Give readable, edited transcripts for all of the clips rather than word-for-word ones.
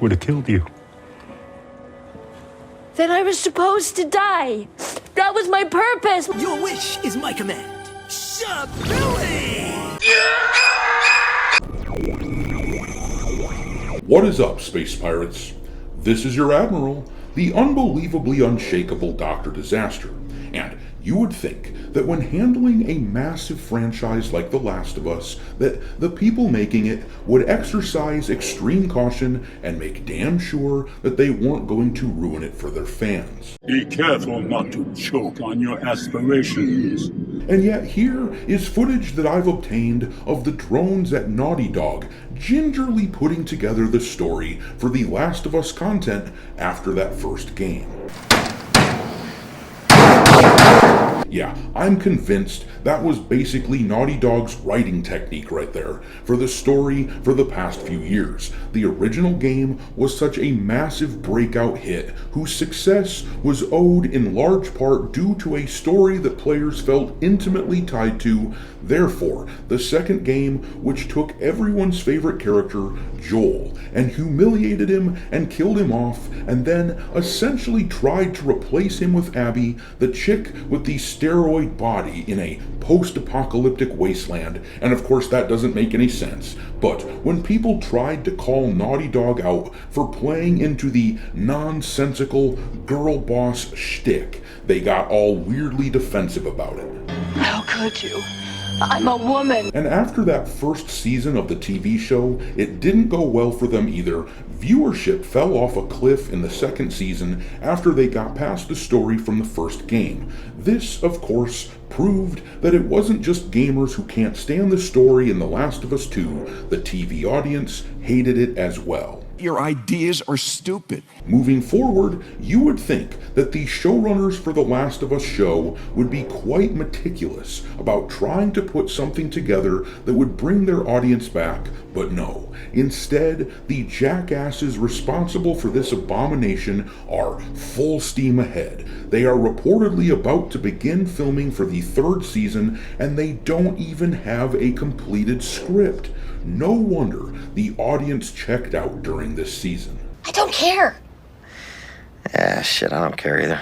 would have killed you. Then I was supposed to die. That was my purpose. Your wish is my command. Shabilly! What is up, space pirates? This is your Admiral, the unbelievably unshakable Dr. Disaster, and you would think that when handling a massive franchise like The Last of Us, that the people making it would exercise extreme caution and make damn sure that they weren't going to ruin it for their fans. Be careful not to choke on your aspirations. And yet here is footage that I've obtained of the drones at Naughty Dog gingerly putting together the story for The Last of Us content after that first game. Yeah, I'm convinced that was basically Naughty Dog's writing technique right there for the story for the past few years. The original game was such a massive breakout hit whose success was owed in large part due to a story that players felt intimately tied to. Therefore, the second game, which took everyone's favorite character, Joel, and humiliated him and killed him off, and then essentially tried to replace him with Abby, the chick with the steroid body in a post-apocalyptic wasteland, and of course that doesn't make any sense. But when people tried to call Naughty Dog out for playing into the nonsensical girl boss shtick, they got all weirdly defensive about it. How could you? I'm a woman. And after that first season of the TV show, it didn't go well for them either. Viewership fell off a cliff in the second season after they got past the story from the first game. This, of course, proved that it wasn't just gamers who can't stand the story in The Last of Us 2. The TV audience hated it as well. Your ideas are stupid. Moving forward, you would think that the showrunners for The Last of Us show would be quite meticulous about trying to put something together that would bring their audience back, but no. Instead, the jackasses responsible for this abomination are full steam ahead. They are reportedly about to begin filming for the third season, and they don't even have a completed script. No wonder the audience checked out during this season. I don't care. Yeah, shit, I don't care either.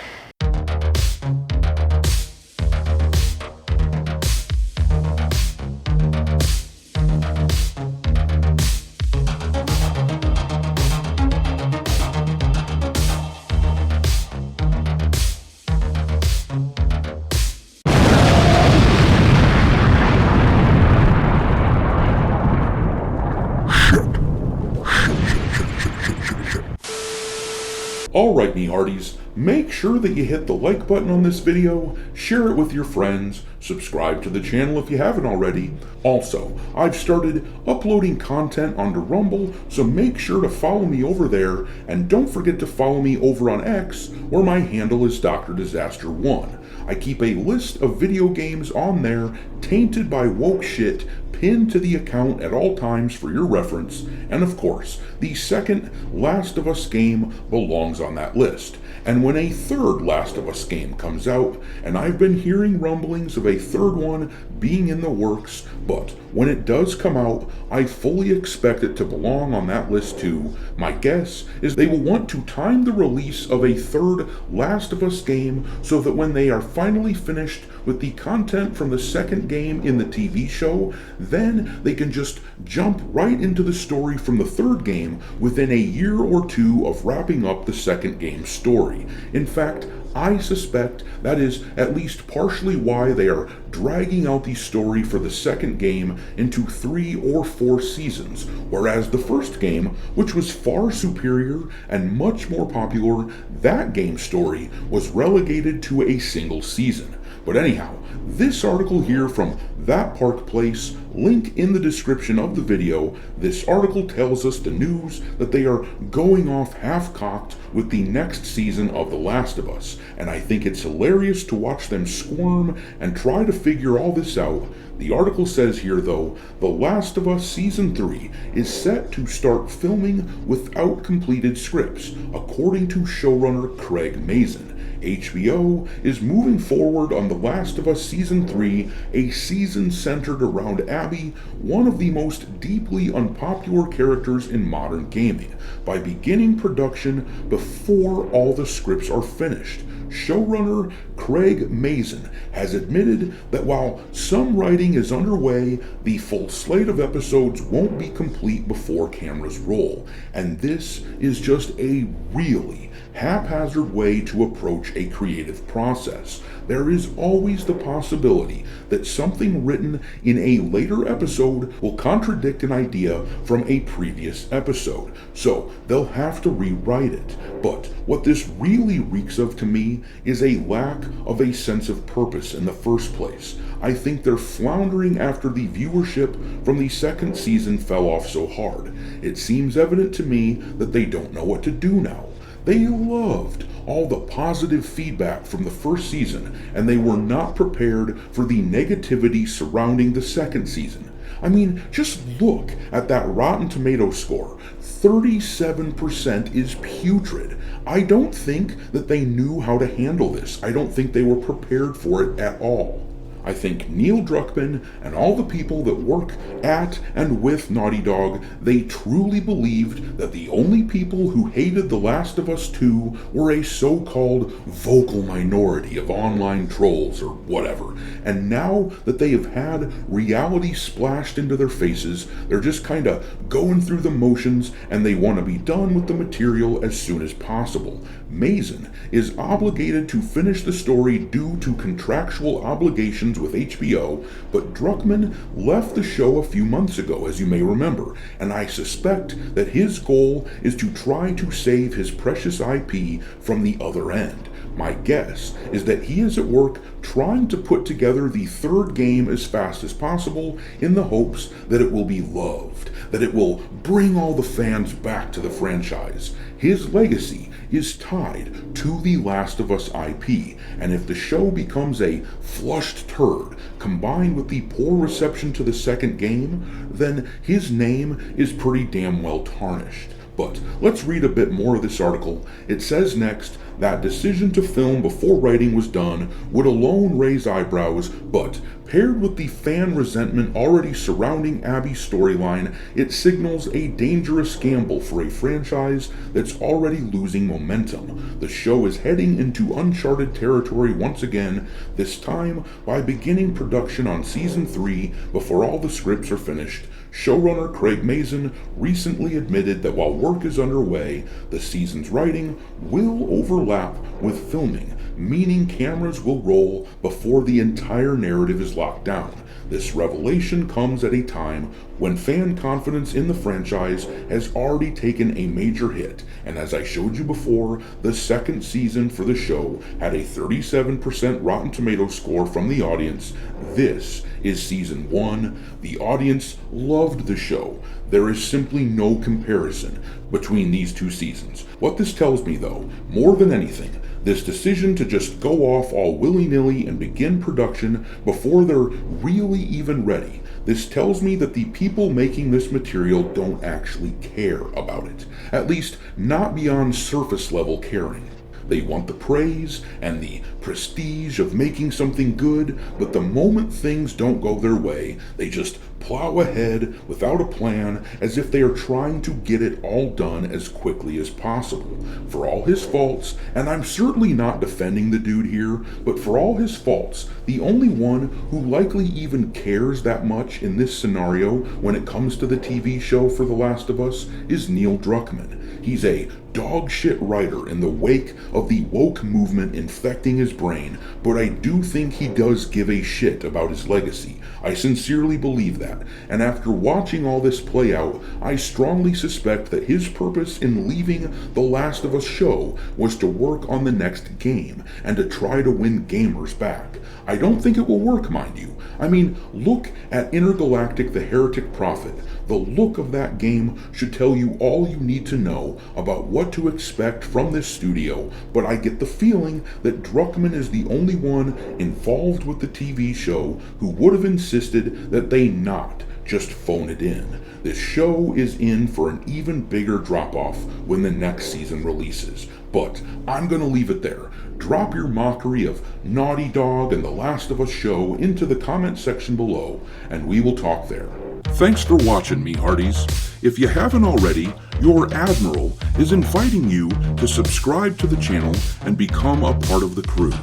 Alright, me hearties, make sure that you hit the like button on this video, share it with your friends, subscribe to the channel if you haven't already. Also, I've started uploading content onto Rumble, so make sure to follow me over there, and don't forget to follow me over on X, where my handle is Dr. Disaster 1. I keep a list of video games on there, tainted by woke shit, pinned to the account at all times for your reference, and of course, the second Last of Us game belongs on that list. And when a third Last of Us game comes out, and I've been hearing rumblings of a third one being in the works, but when it does come out, I fully expect it to belong on that list too. My guess is they will want to time the release of a third Last of Us game so that when they are finally finished with the content from the second game in the TV show, then they can just jump right into the story from the third game within a year or two of wrapping up the second game's story. In fact, I suspect that is at least partially why they are dragging out the story for the second game into 3 or 4 seasons, whereas the first game, which was far superior and much more popular, that game's story was relegated to a single season. But anyhow, this article here from That Park Place, link in the description of the video, this article tells us the news that they are going off half-cocked with the next season of The Last of Us, and I think it's hilarious to watch them squirm and try to figure all this out. The article says here, though, The Last of Us Season 3 is set to start filming without completed scripts, according to showrunner Craig Mazin. HBO is moving forward on The Last of Us Season 3, a season centered around Abby, one of the most deeply unpopular characters in modern gaming, by beginning production before all the scripts are finished. Showrunner Craig Mazin has admitted that while some writing is underway, the full slate of episodes won't be complete before cameras roll, and this is just a really haphazard way to approach a creative process. There is always the possibility that something written in a later episode will contradict an idea from a previous episode, so they'll have to rewrite it. But what this really reeks of to me is a lack of a sense of purpose in the first place. I think they're floundering after the viewership from the second season fell off so hard. It seems evident to me that they don't know what to do now. They loved all the positive feedback from the first season, and they were not prepared for the negativity surrounding the second season. I mean, just look at that Rotten Tomatoes score. 37% is putrid. I don't think that they knew how to handle this. I don't think they were prepared for it at all. I think Neil Druckmann and all the people that work at and with Naughty Dog, they truly believed that the only people who hated The Last of Us 2 were a so-called vocal minority of online trolls or whatever. And now that they have had reality splashed into their faces, they're just kind of going through the motions and they want to be done with the material as soon as possible. Mazin is obligated to finish the story due to contractual obligations with HBO, but Druckmann left the show a few months ago, as you may remember, and I suspect that his goal is to try to save his precious IP from the other end. My guess is that he is at work trying to put together the third game as fast as possible in the hopes that it will be loved, that it will bring all the fans back to the franchise. His legacy is tied to The Last of Us IP, and if the show becomes a flushed turd combined with the poor reception to the second game, then his name is pretty damn well tarnished. But let's read a bit more of this article. It says next, that decision to film before writing was done would alone raise eyebrows, but paired with the fan resentment already surrounding Abby's storyline, it signals a dangerous gamble for a franchise that's already losing momentum. The show is heading into uncharted territory once again, this time by beginning production on Season 3 before all the scripts are finished. Showrunner Craig Mazin recently admitted that while work is underway, the season's writing will overlap with filming, meaning cameras will roll before the entire narrative is locked down. This revelation comes at a time when fan confidence in the franchise has already taken a major hit, and as I showed you before, the second season for the show had a 37% Rotten Tomatoes score from the audience. This is Season 1. The audience loved the show. There is simply no comparison between these two seasons. What this tells me, though, more than anything, this decision to just go off all willy-nilly and begin production before they're really even ready, this tells me that the people making this material don't actually care about it. At least, not beyond surface level caring. They want the praise and the prestige of making something good, but the moment things don't go their way, they just plow ahead without a plan, as if they are trying to get it all done as quickly as possible. For all his faults, and I'm certainly not defending the dude here, but for all his faults, the only one who likely even cares that much in this scenario when it comes to the TV show for The Last of Us is Neil Druckmann. He's a dog shit writer in the wake of the woke movement infecting his brain, but I do think he does give a shit about his legacy. I sincerely believe that, and after watching all this play out, I strongly suspect that his purpose in leaving The Last of Us show was to work on the next game, and to try to win gamers back. I don't think it will work, mind you. I mean, look at Intergalactic the Heretic Prophet. The look of that game should tell you all you need to know about what to expect from this studio, but I get the feeling that Druckmann is the only one involved with the TV show who would have insisted that they not just phone it in. This show is in for an even bigger drop-off when the next season releases. But I'm gonna leave it there. Drop your mockery of Naughty Dog and The Last of Us show into the comment section below, and we will talk there. Thanks for watching, me hearties. If you haven't already, your Admiral is inviting you to subscribe to the channel and become a part of the crew.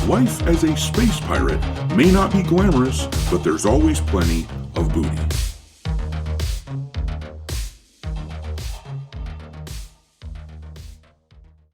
Life as a space pirate may not be glamorous, but there's always plenty of booty.